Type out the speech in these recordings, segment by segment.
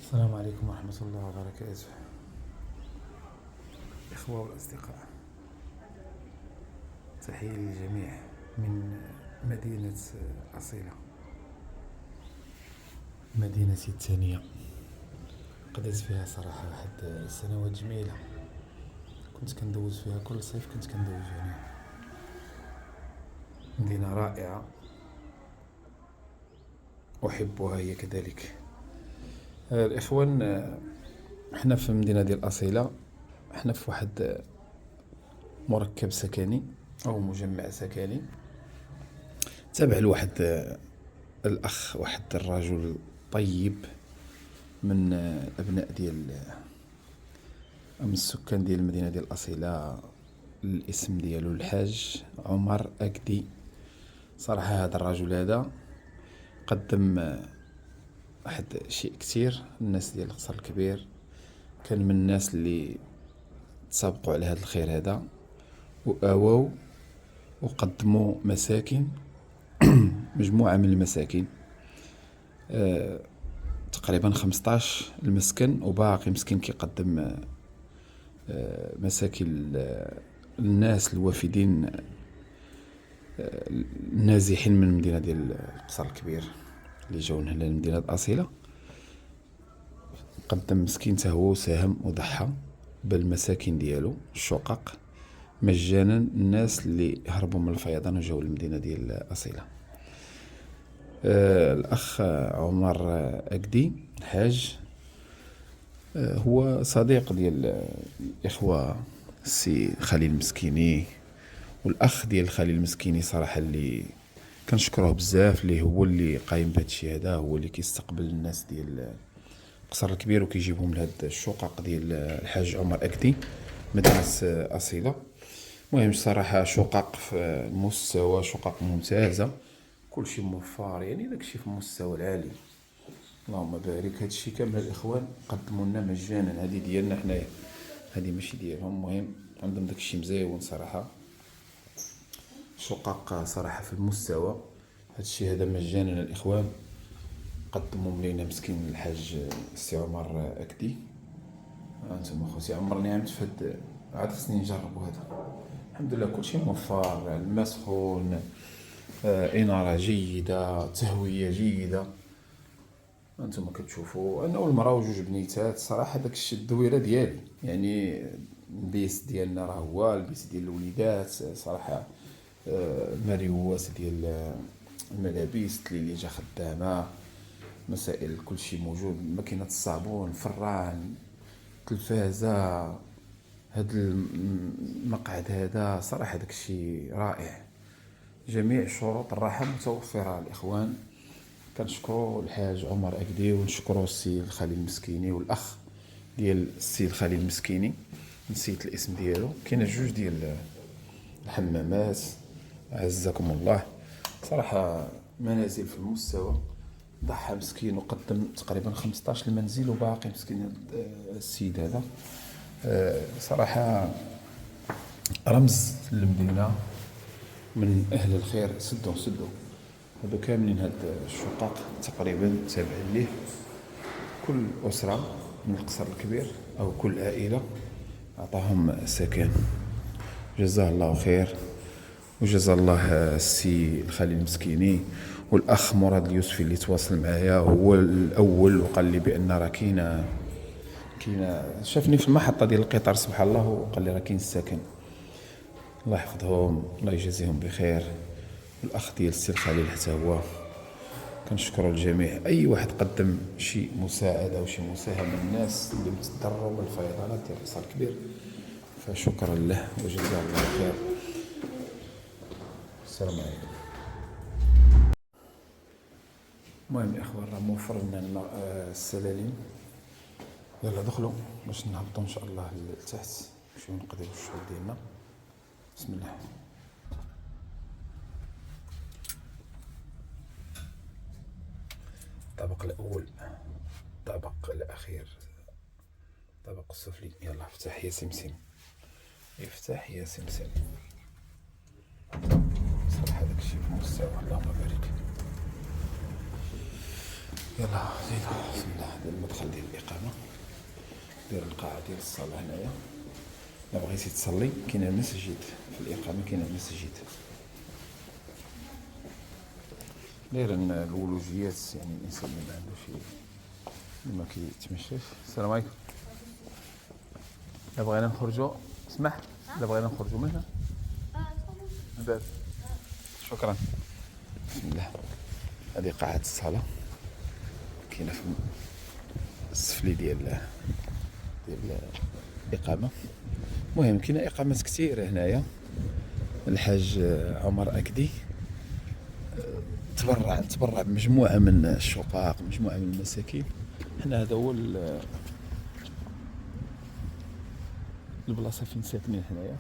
السلام عليكم ورحمة الله وبركاته. إخوة والأصدقاء، تحية للجميع من مدينة أصيلة، مدينتي الثانية. قضيت فيها صراحة واحد السنوات جميلة، كنت كندوز فيها كل صيف، كنت كندوز هنا. مدينة رائعة أحبها هي كذلك. الإخوان، احنا في مدينة ديال أصيلة، احنا في واحد مركب سكني أو مجمع سكني تابع لواحد الأخ، واحد الرجل طيب من أبناء ديال من السكان ديال المدينة ديال أصيلة. الاسم ديالو الحاج عمر أكدي. صراحة هذا الرجل هذا قدم واحد شيء كتير الناس ديال القصر الكبير، كان من الناس اللي تسابقوا على هذا الخير هذا وآواو وقدموا مساكن مجموعة من المساكن، تقريبا 15 المسكن، وباقي مسكين كيقدم مساكن الناس الوافدين النازحين من المدينة ديال القصر الكبير اللي جاو هنا لمدينة أصيلة. قدم مسكين تاهو ساهم وضحى بالمساكن ديالو الشقق مجانا الناس اللي هربوا من الفيضان وجاو للمدينة ديال أصيلة. الأخ عمر أكدي الحاج هو صديق ديال الإخوة السي خليل المسكيني، والأخ ديال خليل المسكيني صراحة اللي كنشكروه بزاف، اللي هو اللي قايم بهذا الشيء هذا، هو اللي كيستقبل الناس ديال القصر الكبير وكيجيبهم لهاد الشقق ديال الحاج عمر أكدي مدينة أصيلة. المهم صراحة شقق في مستوى، شقق ممتازة، كل شيء موفر، يعني داك الشيء في المستوى العالي. اللهم بارك. هاد الشيء كامل الإخوان قدموا لنا مجانا، هادي ديالنا حنايا، هادي ماشي ديالهم. المهم عندهم داك الشيء مزيون صراحة، شقق صراحة في المستوى. هاد الشيء هذا مجانا الإخوان قدموا لينا مسكين الحاج السي عمر أكدي. انتم خوتي عمرني عمت فهاد 10 سنين نجربوا هذا، الحمد لله كل شيء موفر، الماء سخون، إنارة جيدة، تهوية جيدة. انتم كتشوفوا انا والمراه وجوج بنيتات. صراحه داك الشيء الدويره ديالي، يعني البيس ديالنا راه هو البيس ديال الوليدات. صراحه مريوات ديال الملابس اللي جا خدامه، مسائل كل شيء موجود، ماكينه الصابون، فران، تلفازه، هاد المقعد هذا. صراحه داك الشيء رائع، جميع شروط الراحه متوفره الاخوان. كنشكروا الحاج عمر أكدي، ونشكروا السي الخليل المسكيني والأخ ديال السي الخليل المسكيني، نسيت الاسم ديالو. كاين جوج ديال الحمامات، عزكم الله. صراحة منازل في المستوى، ضحى مسكين وقدم تقريبا 15 المنزل، وباقي مسكين السيد هذا. صراحة رمز للمدينة، من أهل الخير. سدوا هادو كاملين، هاد الشقق تقريبا تابعين ليه. كل أسرة من القصر الكبير أو كل عائلة أعطاهم سكن. جزاه الله خير، وجزا الله السي الخليل المسكيني والأخ مراد اليوسفي اللي تواصل معايا، هو الأول وقال لي بأن راه كاينة، شافني في المحطة ديال القطار سبحان الله وقال لي راه كاين السكن. الله يحفظهم، الله يجازيهم بخير. والأخ ديال السي الخليل حتى هو كنشكروا الجميع. اي واحد قدم شي مساعده او شي مساهمه للناس اللي متضرروا من الفيضانات ديال القصر الكبير، فشكرا له وجزاه الله خير. السلام عليكم. المهم يا اخوان، راه موفر لنا السلالم. يلا دخلوا باش نهبطوا ان شاء الله لتحت، نمشيو نقضيو الشغل ديالنا. بسم الله. الطبق الاول، الطبق الاخير، الطبق السفلي. يلا افتح يا سمسم، افتح يا سمسم. صراحة داك الشيء في مستوى، اللهم بارك. يلا زيدو بسم الله. هذا المدخل ديال الإقامة، داير القاعة ديال الصلاة هنايا. إلا بغيتي تصلي كاين المسجد في الإقامة، كاين المسجد. دايرين الولوجيات، يعني الإنسان اللي ما عندوش اللي ما كيتمشاش. السلام عليكم. إلا بغينا نخرجوا اسمح، إلا بغينا نخرجوا من هنا باب. شكرا. بسم الله. هذه قاعة الصلاة كاينة في السفلي ديال الإقامة. المهم كاينة إقامات كثيرة هنايا. الحاج عمر أكدي تبرع بمجموعة من الشقق، مجموعة من المساكين. حنا هذا هو البلاصة فين ساكنين هنايا.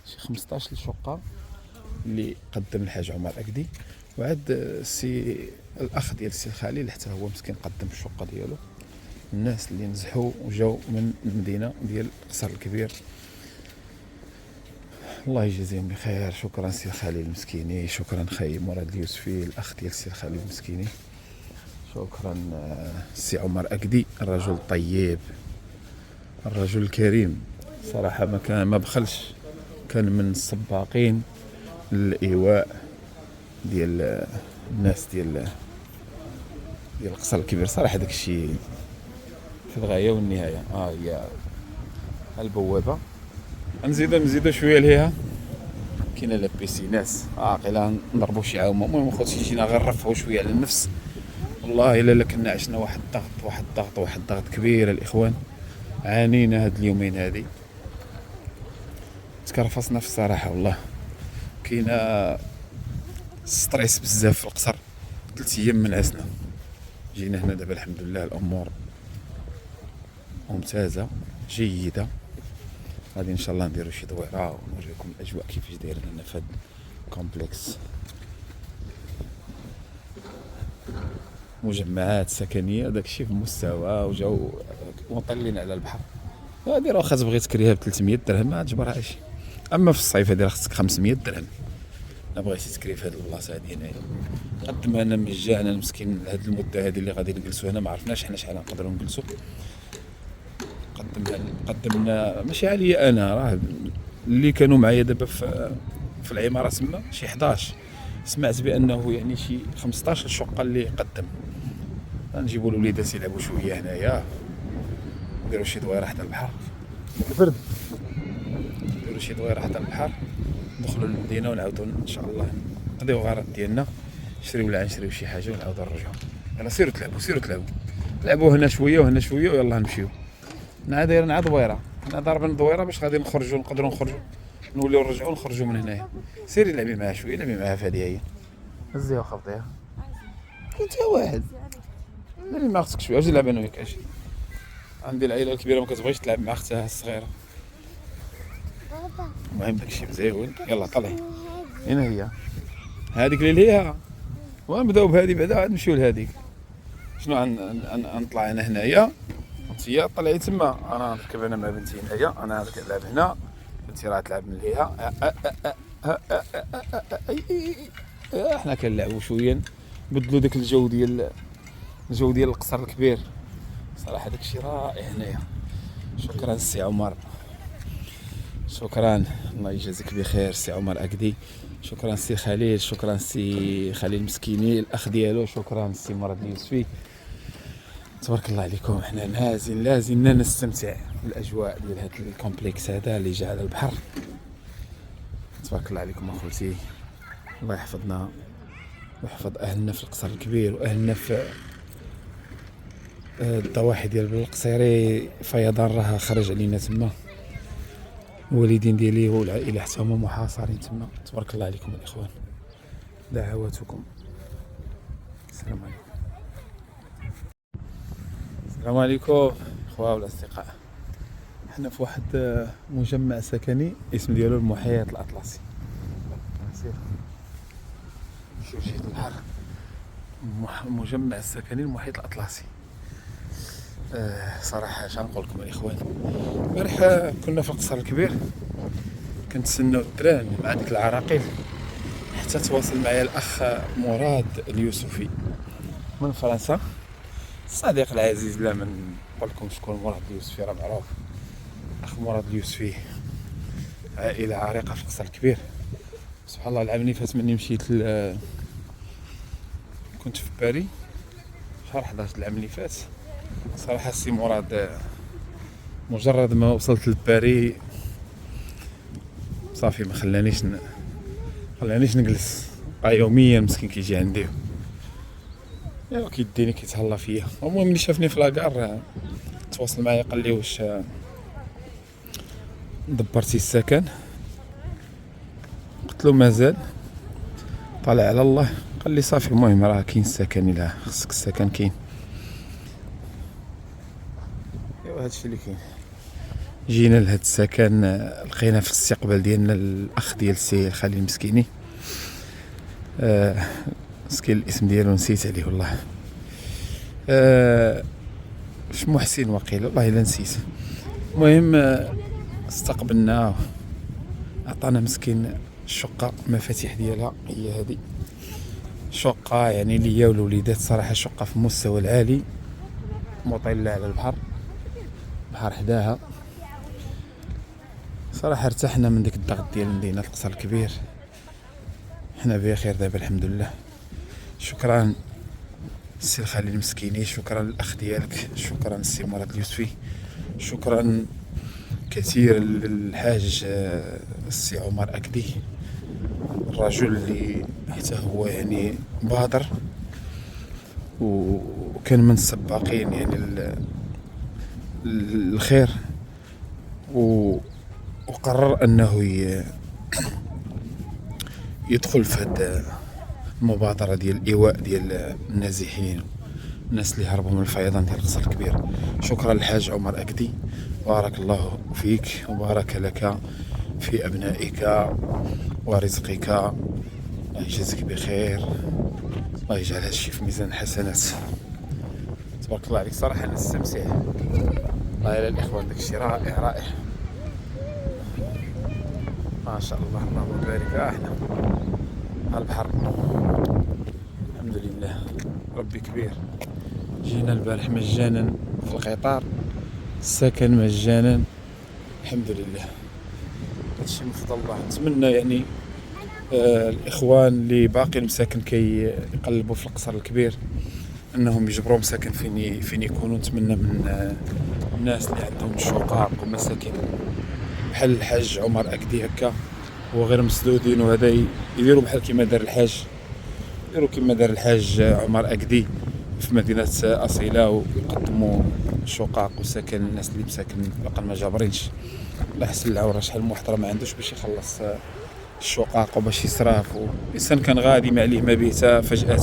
شي 15 شقة اللي قدم الحاج عمر أكدي، وعاد السي الأخ ديال السي الخليل حتى هو مسكين قدم الشقة ديالو. الناس اللي نزحوا وجاو من المدينة ديال القصر الكبير، الله يجازيهم بخير. شكرا سي الخليل المسكيني، شكرا خي مراد اليوسفي الأخ ديال السي الخليل المسكيني، شكرا السي عمر أكدي الرجل الطيب، الرجل الكريم صراحة. ما بخلش، كان من السباقين للإيواء ديال الناس ديال القصر الكبير صراحة. داك الشيء في الغاية والنهاية. هي البوابة. نزيدو شوية ليها. كاينه لابيسيناس عاقله نضربوا شي عاومه. المهم خوتي جينا غير نرفعوا شويه على النفس. والله الا كنا عشنا واحد الضغط كبير الاخوان. عانينا هاد اليومين هادي، تكرفصنا في الصراحه. والله كاينه ستريس بزاف في القصر. 3 ايام من عسنا جينا هنا. دابا الحمد لله الامور ممتازه جيده. غادي ان شاء الله نديرو شي دويره ونوريكم الاجواء كيفاش دايرين هنا في هاد الكومبلكس. مجمعات سكنيه داكشي في مستوى، وجاو مطلين على البحر. هادي راه خاص بغيت تكريها ب 300 درهم ما تجبرهاش. اما في الصيف هادي راه خاصك 500 درهم الا بغيتي تكري في هاد البلاصه هادي هنايا. قدمها لنا مجانا المسكين لهاد المده هادي اللي غادي نجلسوا هنا. ما عرفناش حنا شحال نقدروا نجلسوا. قدمنا ماشي عليا انا، راه اللي كانوا معايا دابا في العماره تما شي 11. سمعت بانه يعني شي 15 شقه اللي قدم. غنجيبوا الوليدات يلعبوا شويه هنايا، نديروا شي دويره حتى البحر. البرد نديروا شي دويره حتى البحر، ندخلوا للمدينه ونعاودوا ان شاء الله نقضيو الغرض ديالنا. نشريو شي حاجه ونعاودوا نرجعوا. يلا سيروا تلعبوا هنا شويه وهنا شويه ويلا نمشيو. دايرين دويره، حنا ضاربين دويره باش غادي نقدروا نخرجوا، نوليو نرجعوا نخرجوا من هنايا. سيري لعبي معها شويه، لعبي معها في هذه هي. هزيها وخبطيها. انت واحد لعبي مع اختك شويه. اجي نلعب انا وياك. اجي. عندي العائله الكبيره ما كتبغيش تلعب مع اختها الصغيره. المهم داكشي مزيون. يلا طلعي. هنا هي هذيك اللي ليها، ونبداو بهذه بعدا عاد نمشيو لهذيك. شنو نطلع انا هنايا، انتيا طلعي تما، انا نركب انا مع بنتي هنايا، انا نلعب هنا، بنتي راه تلعب من ليها. احنا كنلعبوا شويه، نبدلوا داك الجو ديال القصر الكبير. صراحه داكشي رائع هنايا. شكرا السي عمر، شكرا الله يجازيك بخير سي عمر أكدي. شكرا سي خليل، شكرا سي خليل مسكيني الاخ ديالو، شكرا سي مراد اليوسفي. تبارك الله عليكم. احنا لازمنا نستمتع بالاجواء ديال هذا الكومبلكس هذا اللي جا على البحر. تبارك الله عليكم اخوتي. الله يحفظنا ويحفظ اهلنا في القصر الكبير، واهلنا في الضواحي ديال القصيري. فيضان راه خرج علينا تما، الوالدين ديالي والعائله حتى هما محاصرين تما. تبارك الله عليكم الاخوان، دعواتكم. السلام عليكم. السلام عليكم اخوة والاصدقاء. حنا في واحد مجمع سكني اسم ديالو المحيط الاطلسي. نسير نمشيو شي البحر. مجمع السكني المحيط الاطلسي. صراحه اش نقول لكم الاخوان، البارح كنا في القصر الكبير كنتسناو الدران مع ديك العراقيل، حتى تواصل معايا الاخ مراد اليوسفي من فرنسا. الصديق العزيز، لا من نقول لكم شكون مراد اليوسفي، راه معروف. اخ مراد اليوسفي عائله عريقه في القصر الكبير. سبحان الله، العام اللي فات مني مشيت كنت في باري شهر 11 العام اللي فات. صراحه السي مراد مجرد ما وصلت لباري صافي ما خلانيش نجلس، بقى يوميا مسكين كيجي عندي كيديني كيتهلا فيا. المهم ملي شافني في لاكار تواصل معايا قال لي واش دبرتي السكن. قلت له مازال، طالع على الله. قال لي صافي، المهم راه كاين السكن، الا خصك السكن كاين. هادشي اللي كاين. جينا لهاد السكن، لقينا في الاستقبال ديالنا الاخ ديال السي الخليل المسكيني. مسكين الاسم ديالو نسيت عليه والله. واش محسن وقيل، والله الا نسيت. المهم استقبلنا، عطانا مسكين الشقه، المفاتيح ديالها هي هذه. شقه يعني ليا والوليدات، صراحه شقه في المستوى العالي، مطله على البحر حداها. صراحه ارتحنا من ديك الضغط ديال مدينه القصر الكبير. حنا بخير دابا الحمد لله. شكرا السي الخليل المسكيني، شكرا الاخ ديالك، شكرا السي مراد اليوسفي، شكرا كثير للحاج السي عمر أكدي، الرجل اللي حتى هو يعني بادر وكان من السباقين يعني الخير، وقرر انه يدخل في هذه المبادرة ديال الإيواء ديال النازحين، الناس اللي هربوا من الفيضان ديال القصر الكبير. شكرا للحاج عمر أكدي، بارك الله فيك وبارك لك في أبنائك ورزقك، الله يجازيك بخير، الله يجعل هذا الشيء في ميزان الحسنات. تبارك الله عليك، صراحة أنا نستمتع. الله يلا الإخوان، داك الشيء رائع ما شاء الله، اللهم بارك. احنا على البحر الحمد لله، ربي كبير. جينا البارح مجانا في القطار، السكن مجانا الحمد لله. هادشي من فضل الله. نتمنى يعني الاخوان اللي باقي مساكن يقلبوا في القصر الكبير انهم يجبروا مساكن فين يكونوا. نتمنى من الناس اللي عندهم شقق ومساكن بحال الحاج عمر أكدي هكا، هو غير مسدودين، وهذا يديروا بحال كيما دار الحاج عمر أكدي في مدينة أصيلة، ويقدموا شقق وسكن للناس اللي مساكن باقا ما جابرينش. الله يحسن العون، شحال من واحد راه ما عندوش باش يخلص الشقق وباش يصرف، الانسان كان غادي ما عليه ما بيته، فجأة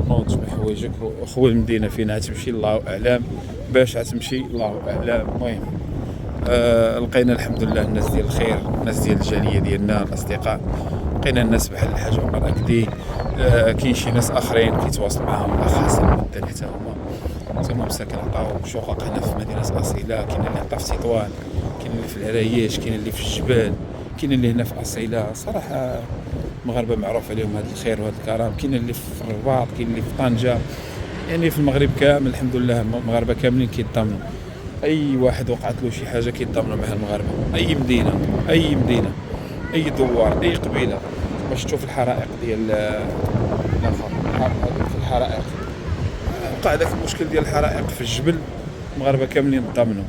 نوض جمع حوايجك وخوي المدينة فين غتمشي الله أعلم، باش غتمشي الله أعلم. المهم لقينا الحمد لله الناس ديال الخير، الناس ديال الجاليه ديالنا، الاصدقاء. لقينا الناس بحال الحاج عمر أكدي. كاين شي ناس اخرين كيتواصل معاهم الاخ حسن الدني، حتى هما مساكن عطاو شقق هنا في مدينه اصيله. كاين اللي عطا في تطوان، كاين اللي في العرايش، كاين اللي في الجبال، كاين اللي هنا في اصيله. صراحه المغاربه معروف عليهم هذا الخير وهذا الكرم. كاين اللي في الرباط، كاين اللي في طنجه، يعني في المغرب كامل الحمد لله المغاربه كاملين كيتضامنوا. اي واحد وقعت له شي حاجه كيتضامنوا معها المغاربه، اي مدينه اي دوار اي قبيله. باش تشوف الحرائق ديال في الحرائق، وقع داك المشكل ديال الحرائق في الجبل، المغاربه كاملين تضامنوا،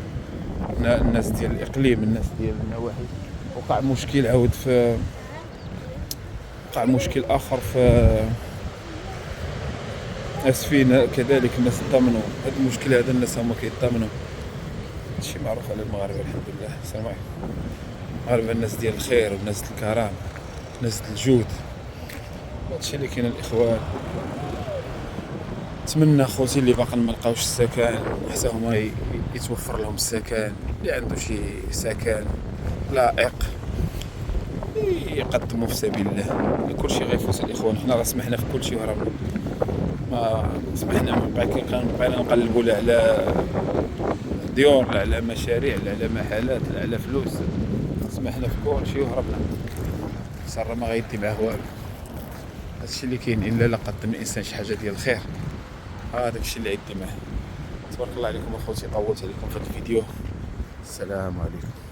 الناس ديال الاقليم، الناس ديال النواحي. وقع مشكل عاود وقع مشكل اخر في اسفين كذلك، الناس تضامنوا. هذا المشكل هذا الناس هما كيتضامنوا. هادشي معروف على المغاربه الحمد لله. السلام عليكم. المغاربه الناس ديال الخير والناس ديال الكرم، الناس ديال الجود. هادشي اللي كاين الاخوان. نتمنى خوتي اللي باقا ما لقاوش السكن حتى هما يتوفر لهم السكن، اللي عنده شي سكن لائق يقدموا في سبيل الله. كلشي غيفوت الاخوان، حنا راه سمحنا في كلشي وهربنا، ما سمحنا بقينا نقلبوا لا على ديور، لا على مشاريع، لا على محلات، لا على فلوس. سمحنا في كلشي وهربنا. صار ما غيدي معاه والو. هادشي اللي كاين، الا لا قدم الانسان شي حاجه ديال الخير هذا الشيء اللي عندي معاه. تبارك الله عليكم اخوتي، طولت عليكم في هذا الفيديو. السلام عليكم.